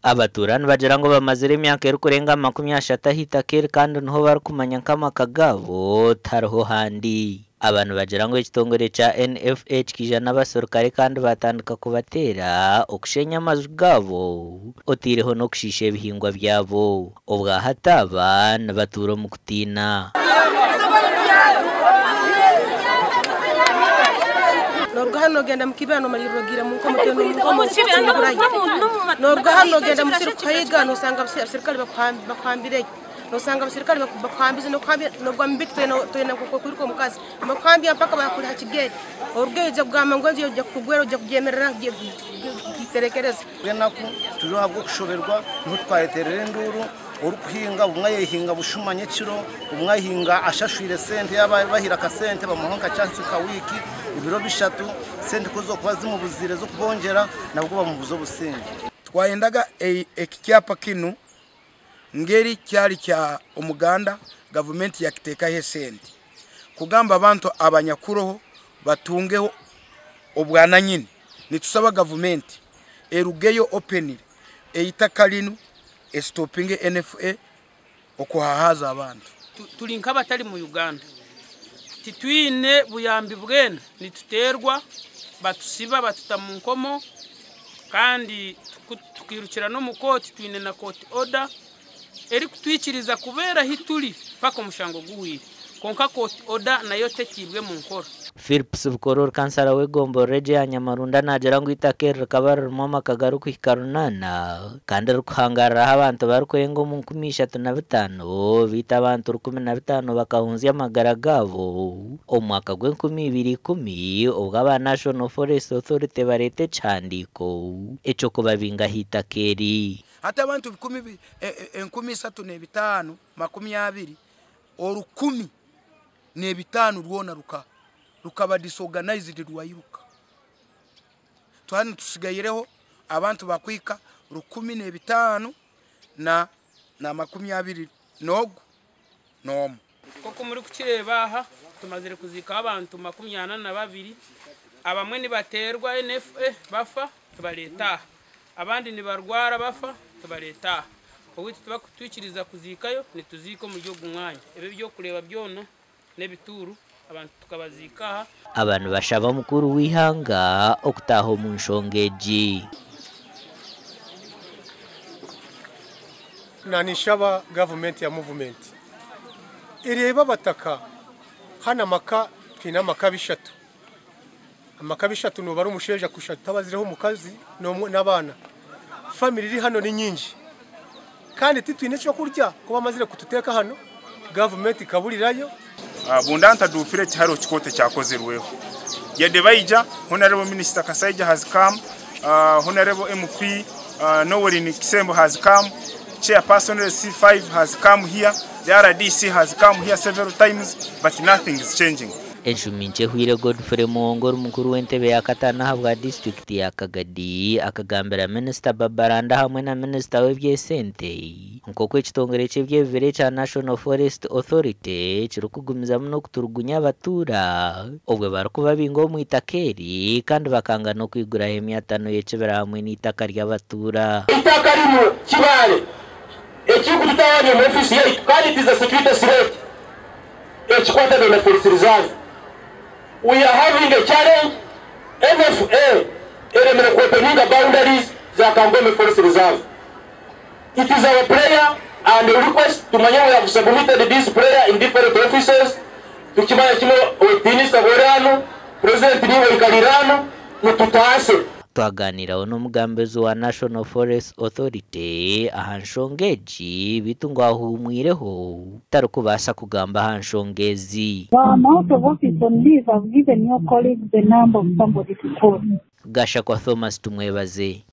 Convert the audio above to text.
Abaturani bagira ngo bamazire imyaka iri kurenga 30 hitakeri kandi niho bari kumanya nk'amaka gabo tariho handi. Abantu bagira ngo ekitongore ca NFH kijana abasorukare kandi batandika kubatera okushenya amazu gabo otireho no kushisha ebihingwa byabo obwa hataba nabatura mu kutina. Norga hano genda mukibano marirogira mu komite Norga hano genda musiru kayiga no sanga abasirikali bakwambire no sanga abasirikali bakwambize no gwambitwe no toyena kuko mukazi makwambi mpaka bakuri hakigere orgeje bwama ngo ngiye kugwero je kugemerera giterekereza nako tuzahabwo kushoberwa ntutwayeterere nduru uruhinga umwayehinga bushumanye kiro umwayehinga ashashwire sente yabahira ka sente bamuhonka chance ka wiki ibiro bishatu sente kuzo kwazi mu buzire zo kubongera nabwo bamubuzo busenge twayendaga ekicyapa kinu ngeri cyari cya umuganda government yakiteka he sente kugamba abantu abanyakuroho batungeho obwana nyine nitusaba government erugeyo openire eitakalinu estopinge NFA okuhahaza abantu turi nk'abatari mu Uganda titwine buyambi bwene nituterwa batusiba batuta mu nkomo kandi tukirukira no mu koti twine na court order eri kutwikiriza kubera hituri pako mushango guhira konka court order nayo tekibwe mu nkoro. Philips Bukoror kansara we Gombo reje ya Nyamarunda nagira ngo itakere kabar mama kagaru kwikarunana kandi rukhangara abantu barukwengo mu 15 bita abantu 15 bakahunzya amagara gabo omwaka gwe 2010 obwa National Forest Authority barete chandiko echo kubabinga hitakeri hata abantu 13 20 orukumi ne bitanu rwona rukaba disorganized rwayiruka twani tusigayireho abantu bakwika 15 na 20 nogo nomo koko muri kukireba aha tumazire kuzika abantu 22 abamwe ni baterwa NFA bafa tubaleta abandi ni barwara bafa tubaleta ubwo tubakutwikiriza kuzikayo nituziko mu gihugu mwanya ebe byo kureba byona nebituru abantu tukabazika abantu bashaba mukuru wihanga okutaho mu nshongeji nanishaba government ya movement ireba bataka hana maka twina makabishatu amakabishatu no bari umusheja kushata bazireho mukazi n'abana family iri hano ni nyinji kandi titwine cyo kurya kuba mazire kututeka hano government kaburirayo bundanta dupire cyaro kikote cyakozerweho yede bayija honorable minister Kasaija has come honorable MP Noweri Kisembo has come chairperson C5 has come here the RDC has come here several times but nothing is changing. Enshuminche Hwire Godfrey Muongoro mukuru w'entebe ya Katana habwa district ya Kagadi akagambira minister Babaranda hamwe na minister w'ebyesente nkoko ekitongere cy'ebyevere cya National Forest Authority kirukugumiza no kuturugunya abatura obwe barukuba bingo mu itakeri kandi bakanga no kwigura 500 yecebera hamwe n'itaka ry'abatura itaka rimo kibale ekigo tutawanye mu office yetu kandi it is a security threat ekikwata na forest reserve. We are having a challenge. NFA elemere opening the boundaries za Kangome Forest Reserve. It is our prayer and request to manya we have submitted this prayer in different offices. Tukimanya kimo Minister Gorano, President Niwe Kalirano, mututase. Twaganiraho n'umugambezo wa National Forest Authority ahanshongeji bitungwa humwireho tarukubasha kugamba ahanshongezi. Out of office on leave, I've given your colleagues the number of somebody to call. Gasha kwa Thomas tumwebaze.